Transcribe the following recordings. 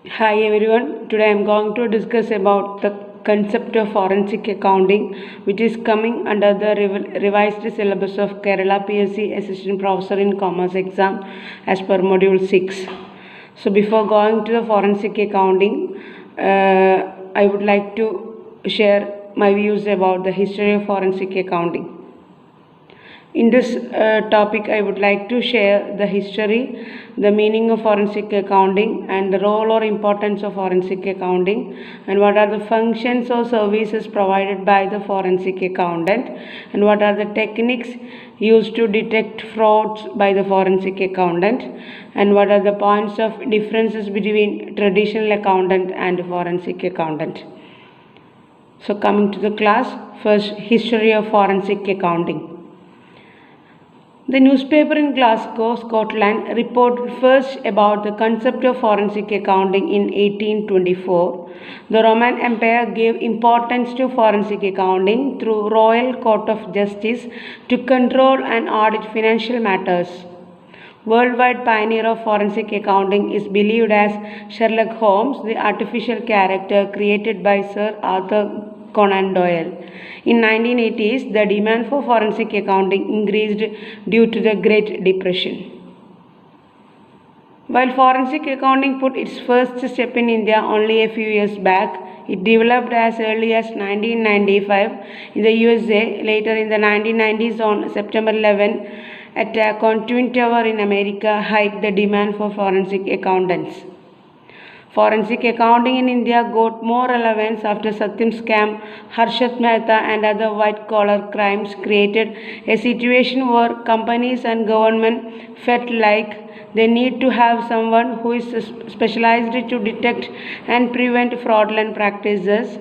Hi everyone. Today I am going to discuss about the concept of forensic accounting, which is coming under the revised syllabus of Kerala PSC Assistant Professor in Commerce exam as per Module 6. So before going to the forensic accounting, I would like to share my views about the history of forensic accounting. In this topic, I would like to share the history, the meaning of forensic accounting, and the role or importance of forensic accounting, and what are the functions or services provided by the forensic accountant, and what are the techniques used to detect frauds by the forensic accountant, and what are the points of differences between traditional accountant and forensic accountant. So coming to the class, first history of forensic accounting. The newspaper in Glasgow, Scotland reported first about the concept of forensic accounting in 1824. The Roman Empire gave importance to forensic accounting through Royal Court of Justice to control and audit financial matters. Worldwide pioneer of forensic accounting is believed as Sherlock Holmes, the artificial character created by Sir Arthur Conan Doyle. In 1980s, the demand for forensic accounting increased due to the Great Depression. While forensic accounting put its first step in India only a few years back, it developed as early as 1995 in the USA. Later in the 1990s, on September 11, attack on Twin Tower in America hyped the demand for forensic accountants. Forensic accounting in India got more relevance after Satyam scam, Harshad Mehta and other white-collar crimes created a situation where companies and government felt like they need to have someone who is specialized to detect and prevent fraudulent practices.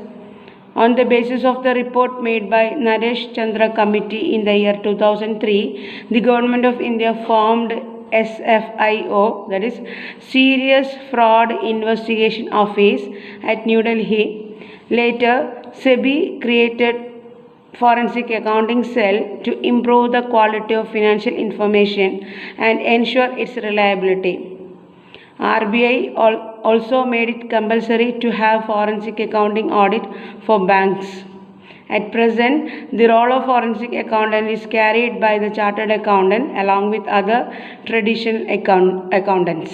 On the basis of the report made by Naresh Chandra Committee in the year 2003, the Government of India formed SFIO, that is Serious Fraud Investigation Office at New Delhi. Later, SEBI created Forensic Accounting Cell to improve the quality of financial information and ensure its reliability. RBI also made it compulsory to have forensic accounting audit for banks. At present, the role of forensic accountant is carried by the chartered accountant along with other traditional accountants.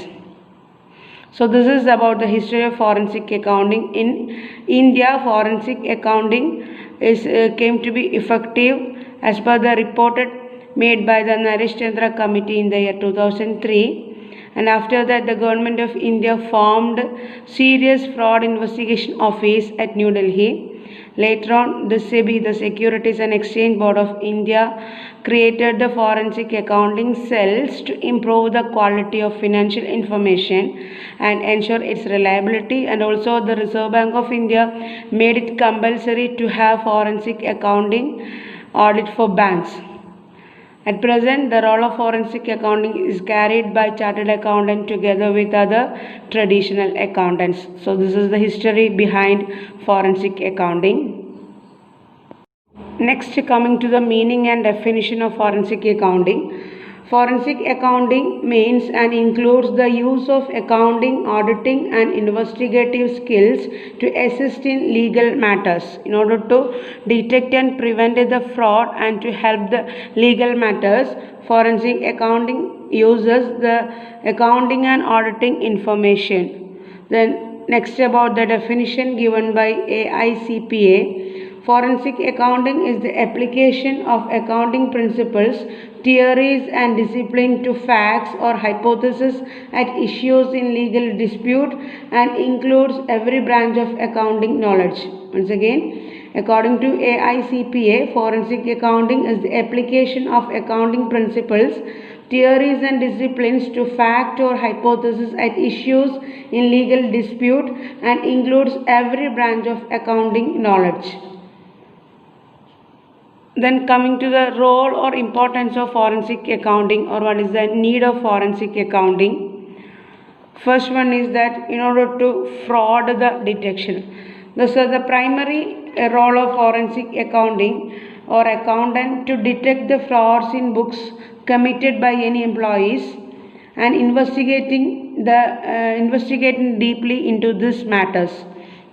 So this is about the history of forensic accounting. In India, forensic accounting came to be effective as per the report made by the Naresh Chandra Committee in the year 2003. And after that, the Government of India formed Serious Fraud Investigation Office at New Delhi. Later on, the SEBI, the Securities and Exchange Board of India, created the forensic accounting cells to improve the quality of financial information and ensure its reliability. And also, the Reserve Bank of India made it compulsory to have forensic accounting audit for banks. At present, the role of forensic accounting is carried by chartered accountant together with other traditional accountants. So this is the history behind forensic accounting. Next, coming to the meaning and definition of forensic accounting. Forensic accounting means and includes the use of accounting, auditing and investigative skills to assist in legal matters in order to detect and prevent the fraud and to help the legal matters. Forensic accounting uses the accounting and auditing information. Then next about the definition given by AICPA. Forensic accounting is the application of accounting principles, theories and discipline to facts or hypotheses at issues in legal dispute and includes every branch of accounting knowledge. Once again, according to AICPA, forensic accounting is the application of accounting principles, theories and disciplines to fact or hypothesis at issues in legal dispute and includes every branch of accounting knowledge. Then coming to the role or importance of forensic accounting, or what is the need of forensic accounting. First one is that in order to fraud the detection. So the primary role of forensic accounting or accountant to detect the frauds in books committed by any employees and investigating deeply into these matters.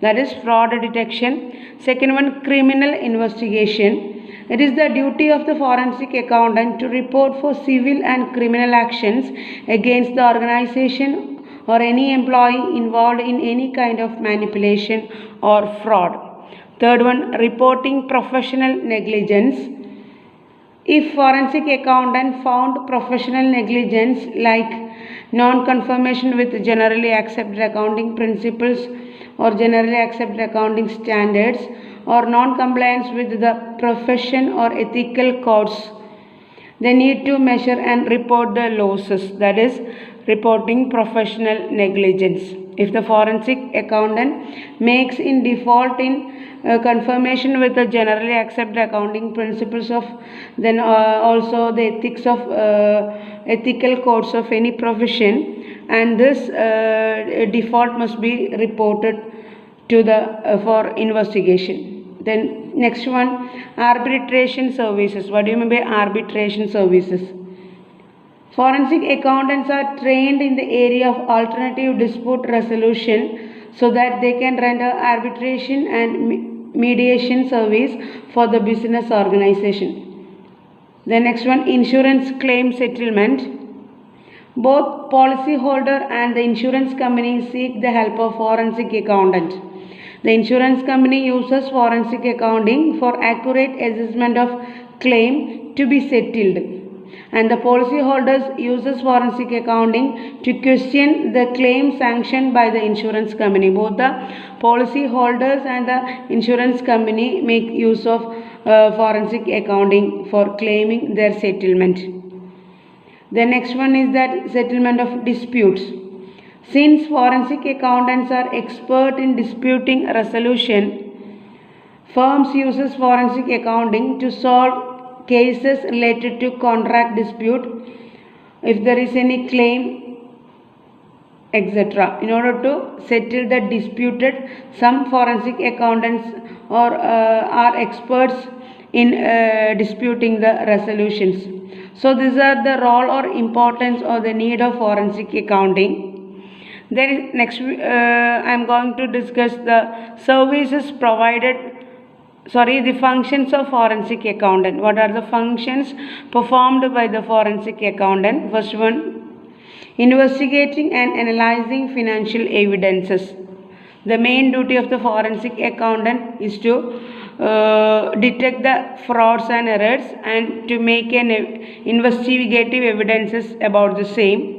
That is fraud detection. Second one, criminal investigation. It is the duty of the forensic accountant to report for civil and criminal actions against the organization or any employee involved in any kind of manipulation or fraud. Third one, reporting professional negligence. If forensic accountant found professional negligence like non-conformation with generally accepted accounting principles or generally accepted accounting standards or non-compliance with the profession or ethical codes, they need to measure and report the losses. That is reporting professional negligence. If the forensic accountant makes in default in confirmation with the generally accepted accounting principles of, then also the ethics of ethical codes of any profession, and this default must be reported to the for investigation. Then next one, arbitration services. What do you mean by arbitration services? Forensic accountants are trained in the area of alternative dispute resolution so that they can render arbitration and mediation service for the business organization. The next one, insurance claim settlement. Both policyholder and the insurance company seek the help of forensic accountant. The insurance company uses forensic accounting for accurate assessment of claim to be settled, and the policyholders uses forensic accounting to question the claim sanctioned by the insurance company. Both the policyholders and the insurance company make use of forensic accounting for claiming their settlement. The next one is that settlement of disputes. Since forensic accountants are expert in disputing resolution, firms uses forensic accounting to solve cases related to contract dispute, if there is any claim, etc. In order to settle the disputed, some forensic accountants are experts in disputing the resolutions. So these are the role or importance or the need of forensic accounting. Then next I am going to discuss the services provided, the functions of forensic accountant. What are the functions performed by the forensic accountant? First one, investigating and analyzing financial evidences. The main duty of the forensic accountant is to detect the frauds and errors and to make an investigative evidences about the same.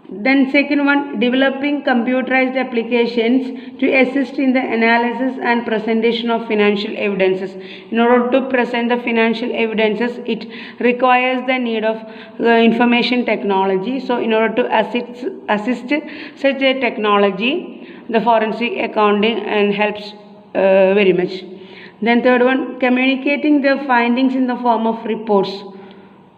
Then second one, developing computerized applications to assist in the analysis and presentation of financial evidences. In order to present the financial evidences, it requires the need of information technology. So in order to assist such a technology, the forensic accounting and helps very much. Then third one, communicating the findings in the form of reports,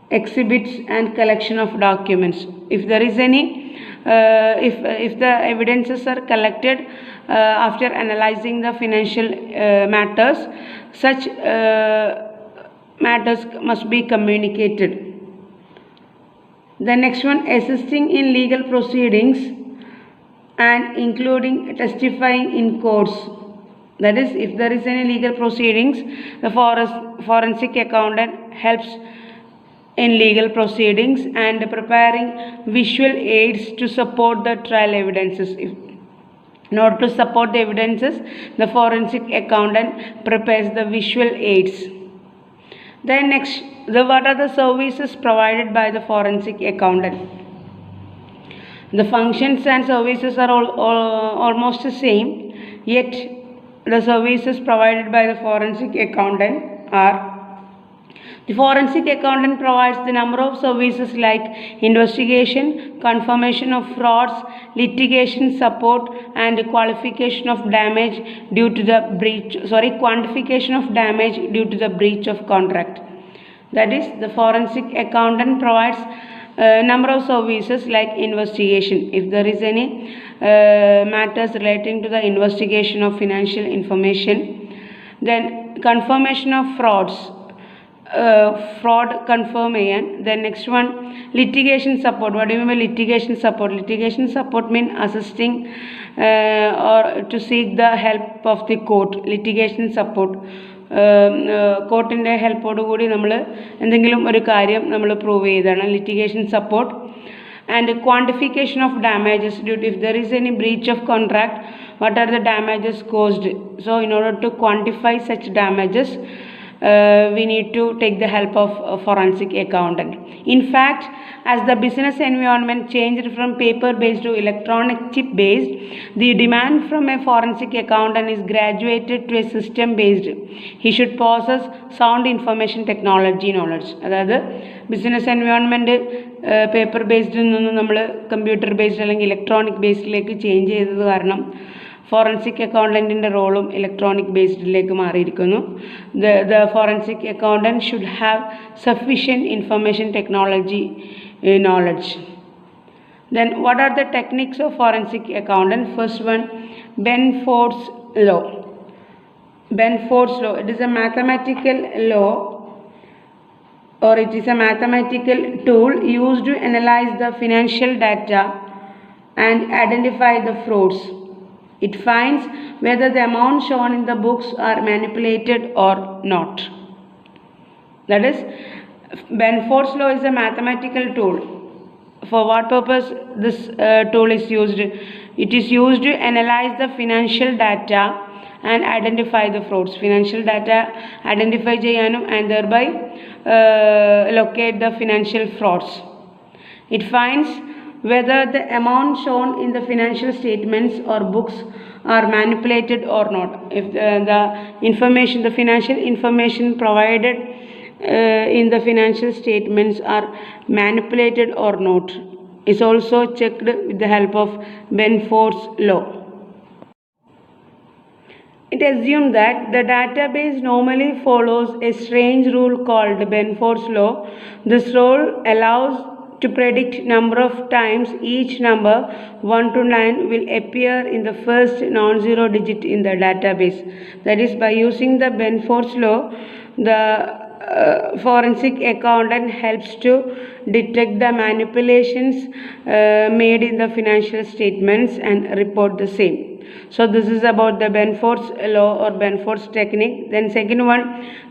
exhibits and collection of documents. If there is any if the evidences are collected after analyzing the financial matters, such matters must be communicated. The next one, assisting in legal proceedings and including testifying in courts. That is, if there is any legal proceedings, the forensic accountant helps in legal proceedings and preparing visual aids to support the trial evidences. In order to support the evidences, the forensic accountant prepares the visual aids. Then next, what are the services provided by the forensic accountant? The functions and services are almost the same, yet the services provided by the forensic accountant are: the forensic accountant provides the number of services like investigation, confirmation of frauds, litigation support, and qualification of damage due to the quantification of damage due to the breach of contract. That is, the forensic accountant provides number of services like investigation. If there is any matters relating to the investigation of financial information, then confirmation of frauds. fraud confirm ചെയ്യാൻ. Then next one, litigation support. What do you mean by litigation support? Litigation support means assisting or to seek the help of the court. Litigation support, കോർട്ടിൻ്റെ ഹെൽപ്പോട് കൂടി നമ്മൾ എന്തെങ്കിലും ഒരു കാര്യം നമ്മൾ prove ചെയ്താണ് litigation support. And quantification of damages due to if there is any breach of contract, what are the damages caused. So in order to quantify such damages, we need to take the help of a forensic accountant. In fact, as the business environment changed from paper based to electronic chip based, the demand from a forensic accountant is graduated to a system based. He should possess sound information technology knowledge. അതായത് business environment paper ബേസ്ഡിൽ നിന്ന് നമ്മൾ computer based അല്ലെങ്കിൽ electronic ബേസ്ഡിലേക്ക് change ചെയ്തത് കാരണം forensic അക്കൗണ്ടൻറ്റിൻ്റെ റോളും electronic ബേസ്ഡിലേക്ക് മാറിയിരിക്കുന്നു. The forensic accountant should have sufficient information technology knowledge. Then what are the techniques of forensic accountant? First one, Benford's law. Benford's law, it is a mathematical law, or it is a mathematical tool used to analyze the financial data and identify the frauds. It finds whether the amounts shown in the books are manipulated or not. That is, Benford's law is a mathematical tool. For what purpose this tool is used? It is used to analyze the financial data and identify the frauds. Financial data identify cheyanum and thereby locate the financial frauds. It finds whether the amount shown in the financial statements or books are manipulated or not. If the information, the financial information provided in the financial statements are manipulated or not, is also checked with the help of Benford's law. It assumes that the database normally follows a strange rule called Benford's law. This rule allows to predict number of times each number 1 to 9 will appear in the first non-zero digit in the database. That is, by using the Benford's law, the forensic accountant helps to detect the manipulations made in the financial statements and report the same. So this is about the Benford's law or Benford's technique. Then second one,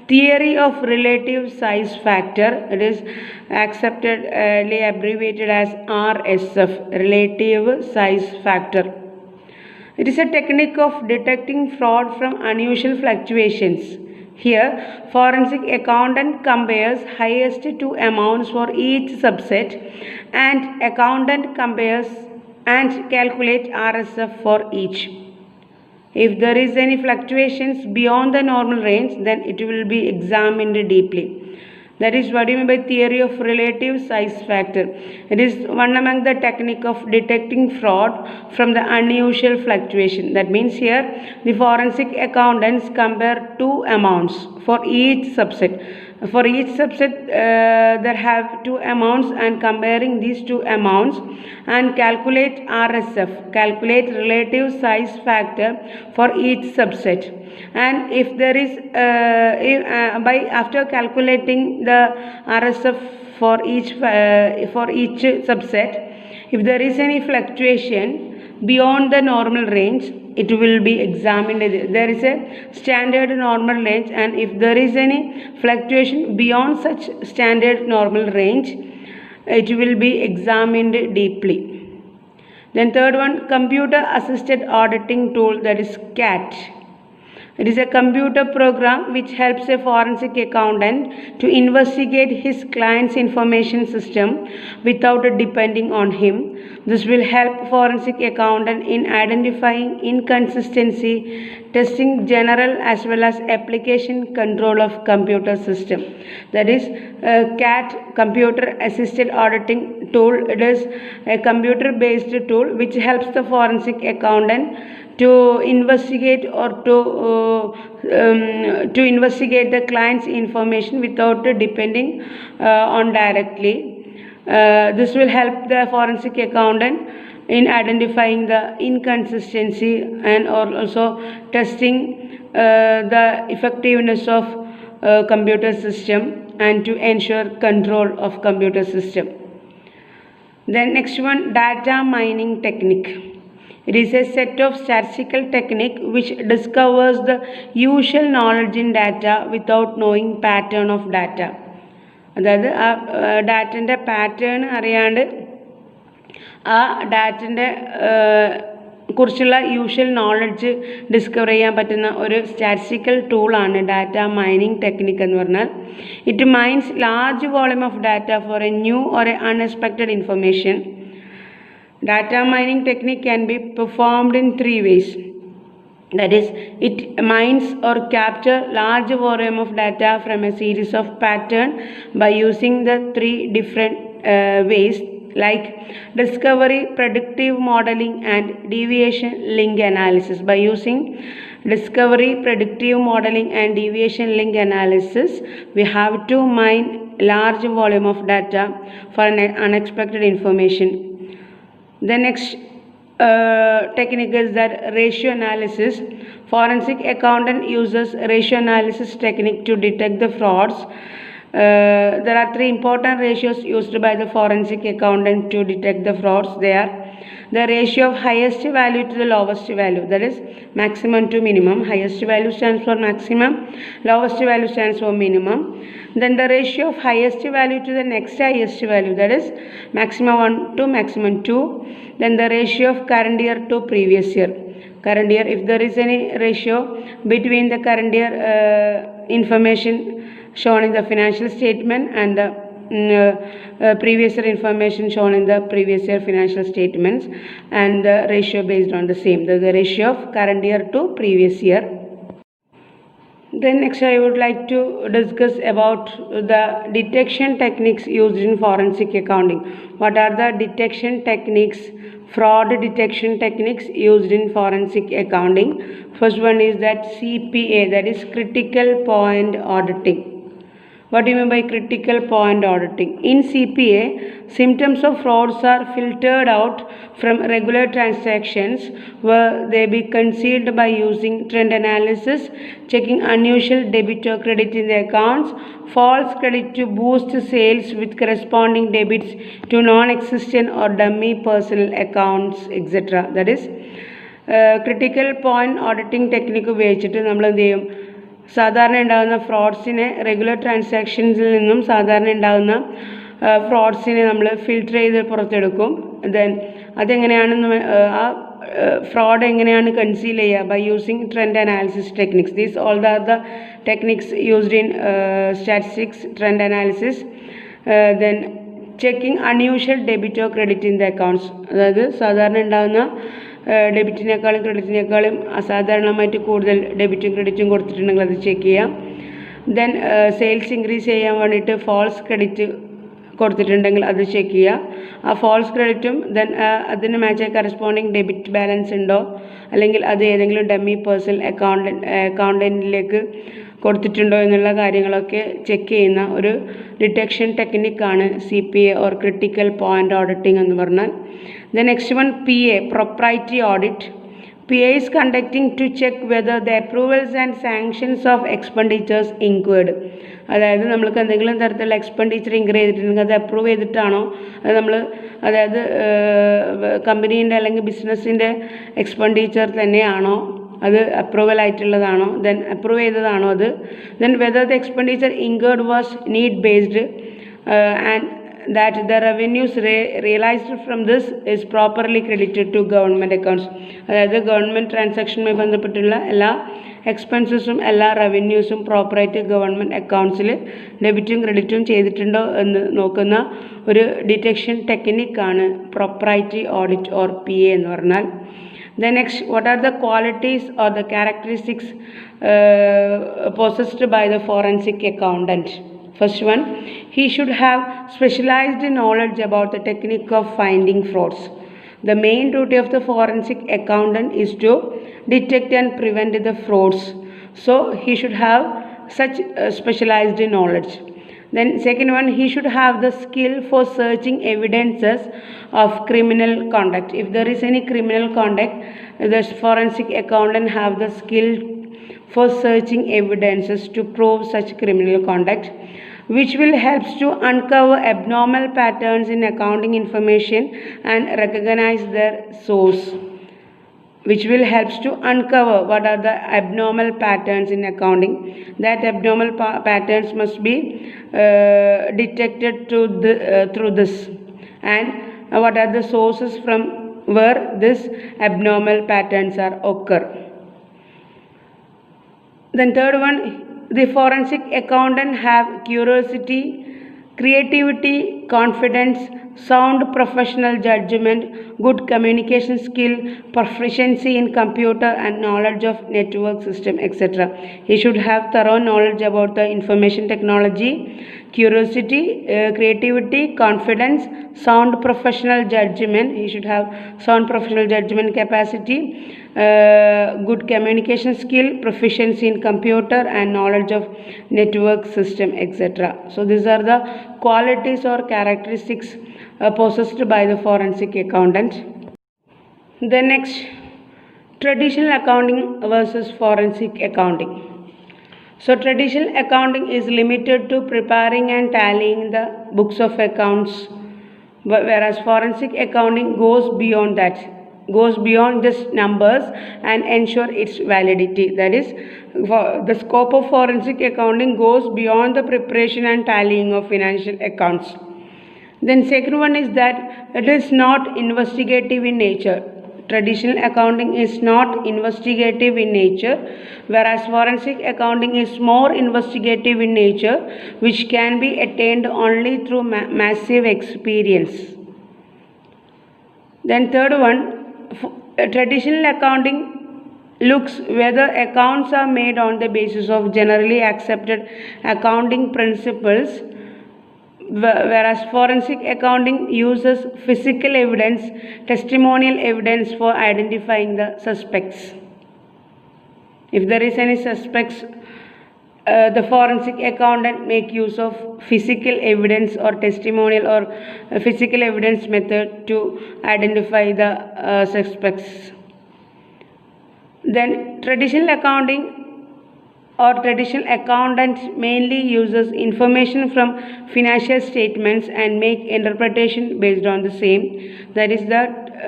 theory of relative size factor. It is acceptedly abbreviated as RSF, relative size factor. It is a technique of detecting fraud from unusual fluctuations. Here, forensic accountant compares highest two amounts for each subset, and accountant compares and calculate RSF for each. If there is any fluctuations beyond the normal range, then it will be examined deeply. That is what you mean by theory of relative size factor. It is one among the technique of detecting fraud from the unusual fluctuation. That means here the forensic accountants compare two amounts for each subset. For each subset there have two amounts, and comparing these two amounts and calculate RSF, calculate relative size factor for each subset. And if there is by after calculating the RSF for each subset, if there is any fluctuation beyond the normal range, it will be examined. There is a standard normal range, and if there is any fluctuation beyond such standard normal range, it will be examined deeply. Then third one, computer assisted auditing tool, that is CAT. It is a computer program which helps a forensic accountant to investigate his client's information system without depending on him. This will help forensic accountant in identifying inconsistency, testing general as well as application control of computer system. That is CAT, computer assisted auditing tool. It is a computer based tool which helps the forensic accountant to investigate or to investigate the client's information without depending on directly. This will help the forensic accountant in identifying the inconsistency and also testing the effectiveness of computer system and to ensure control of computer system. Then next one, data mining technique. It is a set of statistical technique which discovers the usual knowledge in data without knowing pattern of data. അതായത് ആ ഡാറ്റൻ്റെ pattern അറിയാണ്ട് ആ ഡാറ്റൻ്റെ കുറിച്ചുള്ള usual knowledge discover ചെയ്യാൻ പറ്റുന്ന ഒരു statistical ടൂളാണ് data mining technique എന്ന് പറഞ്ഞാൽ. It mines large volume of data for a new or a unexpected information. Data mining technique can be performed in three ways. That is, it mines or capture large volume of data from a series of pattern by using the three different ways like discovery, predictive modeling and deviation link analysis. By using discovery, predictive modeling and deviation link analysis, we have to mine large volume of data for an unexpected information. The next technique is that ratio analysis. Forensic accountant uses ratio analysis technique to detect the frauds. There are three important ratios used by the forensic accountant to detect the frauds. They are the ratio of highest value to the lowest value, that is maximum to minimum. Highest value stands for maximum, lowest value stands for minimum. Then the ratio of highest value to the next highest value, that is maximum 1 to maximum 2. Then the ratio of current year to previous year. Current year, if there is any ratio between the current year information shown in the financial statement and the previous year information shown in the previous year financial statements, and the ratio based on the same, the ratio of current year to previous year. Then next I would like to discuss about the detection techniques used in forensic accounting. What are the detection techniques, fraud detection techniques used in forensic accounting? First one is that CPA, that is critical point auditing. What do you mean by critical point auditing? In CPA, symptoms of frauds are filtered out from regular transactions where they be concealed by using trend analysis, checking unusual debit or credit in the accounts, false credit to boost sales with corresponding debits to non-existent or dummy personal accounts, etc. That is critical point auditing technique ഉപയോഗിച്ചിട്ട് നമ്മൾ എന്ത് ചെയ്യും, സാധാരണ ഉണ്ടാകുന്ന ഫ്രോഡ്സിനെ, regular ട്രാൻസാക്ഷൻസിൽ നിന്നും സാധാരണ ഉണ്ടാകുന്ന ഫ്രോഡ്സിനെ നമ്മൾ ഫിൽറ്റർ ചെയ്ത് പുറത്തെടുക്കും. ദെൻ അതെങ്ങനെയാണെന്ന് ആ ഫ്രോഡ് എങ്ങനെയാണ് കൺസീൽ ചെയ്യുക, by using trend analysis techniques. These all are the techniques used in statistics, trend analysis. Then checking unusual debit or credit in the accounts, അതായത് സാധാരണ ഉണ്ടാകുന്ന ഡെബിറ്റിനേക്കാളും ക്രെഡിറ്റിനേക്കാളും അസാധാരണമായിട്ട് കൂടുതൽ ഡെബിറ്റും ക്രെഡിറ്റും കൊടുത്തിട്ടുണ്ടെങ്കിൽ അത് ചെക്ക് ചെയ്യാം. ദെൻ സെയിൽസ് ഇൻക്രീസ് ചെയ്യാൻ വേണ്ടിയിട്ട് ഫോൾസ് ക്രെഡിറ്റ് കൊടുത്തിട്ടുണ്ടെങ്കിൽ അത് ചെക്ക് ചെയ്യുക. ആ ഫോൾസ് ക്രെഡിറ്റും ദെൻ അതിന് മാച്ചായി കറസ്പോണ്ടിങ് ഡെബിറ്റ് ബാലൻസ് ഉണ്ടോ, അല്ലെങ്കിൽ അത് ഏതെങ്കിലും ഡമ്മി പേഴ്സണൽ അക്കൗണ്ടൻറ്റിലേക്ക് കൊടുത്തിട്ടുണ്ടോ എന്നുള്ള കാര്യങ്ങളൊക്കെ ചെക്ക് ചെയ്യുന്ന ഒരു ഡിറ്റക്ഷൻ ടെക്നിക്കാണ് CPA or critical point auditing എന്ന് പറഞ്ഞാൽ. The next one, PA, proprietary audit. PA is conducting to check whether the approvals and sanctions of expenditures incurred. അതായത് നമ്മൾക്ക് എന്തെങ്കിലും തരത്തിലുള്ള എക്സ്പെൻഡിച്ചർ ഇൻക്രീ ചെയ്തിട്ടുണ്ടെങ്കിൽ അത് അപ്രൂവ് ചെയ്തിട്ടാണോ, അത് നമ്മൾ അതായത് കമ്പനീൻ്റെ അല്ലെങ്കിൽ ബിസിനസ്സിൻ്റെ എക്സ്പെൻഡിച്ചർ തന്നെയാണോ, അത് അപ്രൂവൽ ആയിട്ടുള്ളതാണോ, ദെൻ അപ്രൂവ് ചെയ്തതാണോ അത്, then whether the expenditure incurred was need based and that the revenues realized from this is properly credited to government accounts. അതായത് ഗവൺമെൻറ് ട്രാൻസാക്ഷനുമായി ബന്ധപ്പെട്ടുള്ള എല്ലാ എക്സ്പെൻസസും എല്ലാ റവന്യൂസും പ്രോപ്പറായിട്ട് ഗവൺമെൻറ് അക്കൗണ്ട്സിൽ ഡെബിറ്റും ക്രെഡിറ്റും ചെയ്തിട്ടുണ്ടോ എന്ന് നോക്കുന്ന ഒരു ഡിറ്റക്ഷൻ ടെക്നിക്കാണ് പ്രൊപ്രൈറ്ററി ഓഡിറ്റ് ഓർ PA എന്ന് പറഞ്ഞാൽ. The next, what are the qualities or the characteristics possessed by the forensic accountant? First one, he should have specialized knowledge about the technique of finding frauds. The main duty of the forensic accountant is to detect and prevent the frauds. So he should have such specialized knowledge. Then second one, he should have the skill for searching evidences of criminal conduct. If there is any criminal conduct, the forensic accountant have the skill for searching evidences to prove such criminal conduct. which will helps to uncover abnormal patterns in accounting information and recognize their source. Which will helps to uncover what are the abnormal patterns in accounting. That abnormal patterns must be detected through this, and what are the sources from where this abnormal patterns are occur. Then third one, the forensic accountant have curiosity, creativity, confidence, sound professional judgment, good communication skill, proficiency in computer and knowledge of network system, etc. He should have thorough knowledge about the information technology, curiosity, creativity, confidence, sound professional judgment. He should have sound professional judgment capacity, good communication skill, proficiency in computer and knowledge of network system, etc. So these are the qualities or characteristics possessed by the forensic accountant. The next, traditional accounting versus forensic accounting. So traditional accounting is limited to preparing and tallying the books of accounts, whereas forensic accounting goes beyond that, goes beyond just numbers and ensure its validity. That is, the scope of forensic accounting goes beyond the preparation and tallying of financial accounts. Then second one is that it is not investigative in nature. Traditional accounting is not investigative in nature, whereas forensic accounting is more investigative in nature, which can be attained only through massive experience. Then third one, traditional accounting looks whether accounts are made on the basis of generally accepted accounting principles, whereas forensic accounting uses physical evidence, testimonial evidence for identifying the suspects. If there is any suspects, the forensic accountant make use of physical evidence or testimonial or physical evidence method to identify the suspects. Then traditional accounting or traditional accountant mainly uses information from financial statements and make interpretation based on the same. That is, that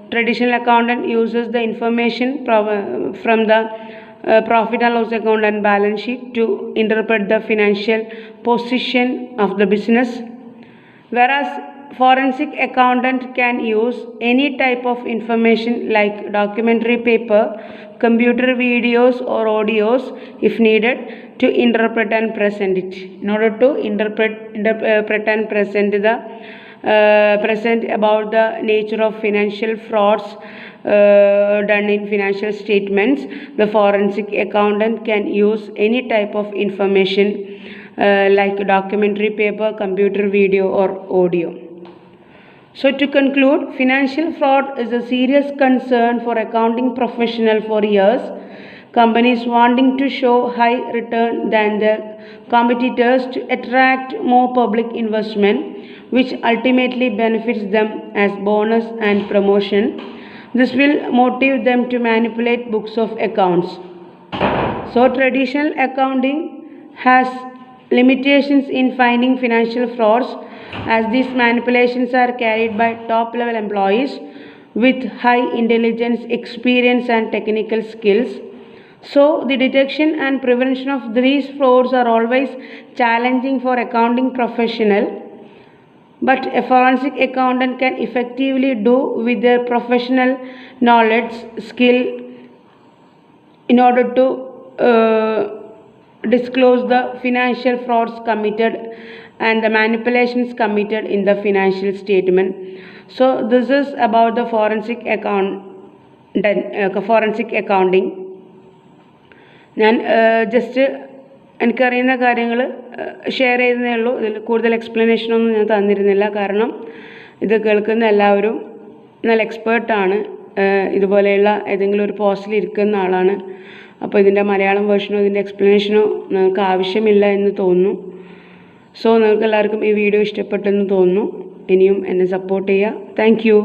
traditional accountant uses the information from the profit and loss account and balance sheet to interpret the financial position of the business, whereas forensic accountant can use any type of information like documentary paper, computer videos or audios if needed to interpret and present it. In order to interpret and present about the nature of financial frauds done in financial statements, the forensic accountant can use any type of information like documentary paper, computer video or audio. So to conclude, financial fraud is a serious concern for accounting professionals for years. Companies wanting to show high return than their competitors to attract more public investment, which ultimately benefits them as bonus and promotion. This will motivate them to manipulate books of accounts. So traditional accounting has limitations in finding financial frauds, as these manipulations are carried by top-level employees with high intelligence, experience and technical skills. So the detection and prevention of these frauds are always challenging for accounting professional, but a forensic accountant can effectively do with their professional knowledge, skill in order to disclose the financial frauds committed and the manipulations committed in the financial statement. So this is about the forensic accounting. ഞാൻ just എനിക്കറിയുന്ന കാര്യങ്ങൾ share ചെയ്തതേ ഉള്ളൂ. ഇതിൽ കൂടുതൽ എക്സ്പ്ലനേഷനൊന്നും ഞാൻ തന്നിരുന്നില്ല, കാരണം ഇത് കേൾക്കുന്ന എല്ലാവരും നല്ല എക്സ്പേർട്ടാണ്, ഇതുപോലെയുള്ള ഏതെങ്കിലും ഒരു പോസ്റ്റിൽ ഇരിക്കുന്ന ആളാണ്. അപ്പോൾ ഇതിൻ്റെ മലയാളം വേർഷനോ ഇതിൻ്റെ എക്സ്പ്ലനേഷനോ നിങ്ങൾക്ക് ആവശ്യമില്ല എന്ന് തോന്നുന്നു. സോ നിങ്ങൾക്ക് എല്ലാവർക്കും ഈ വീഡിയോ ഇഷ്ടപ്പെട്ടെന്ന് തോന്നുന്നു. ഇനിയും എന്നെ സപ്പോർട്ട് ചെയ്യുക. Thank you.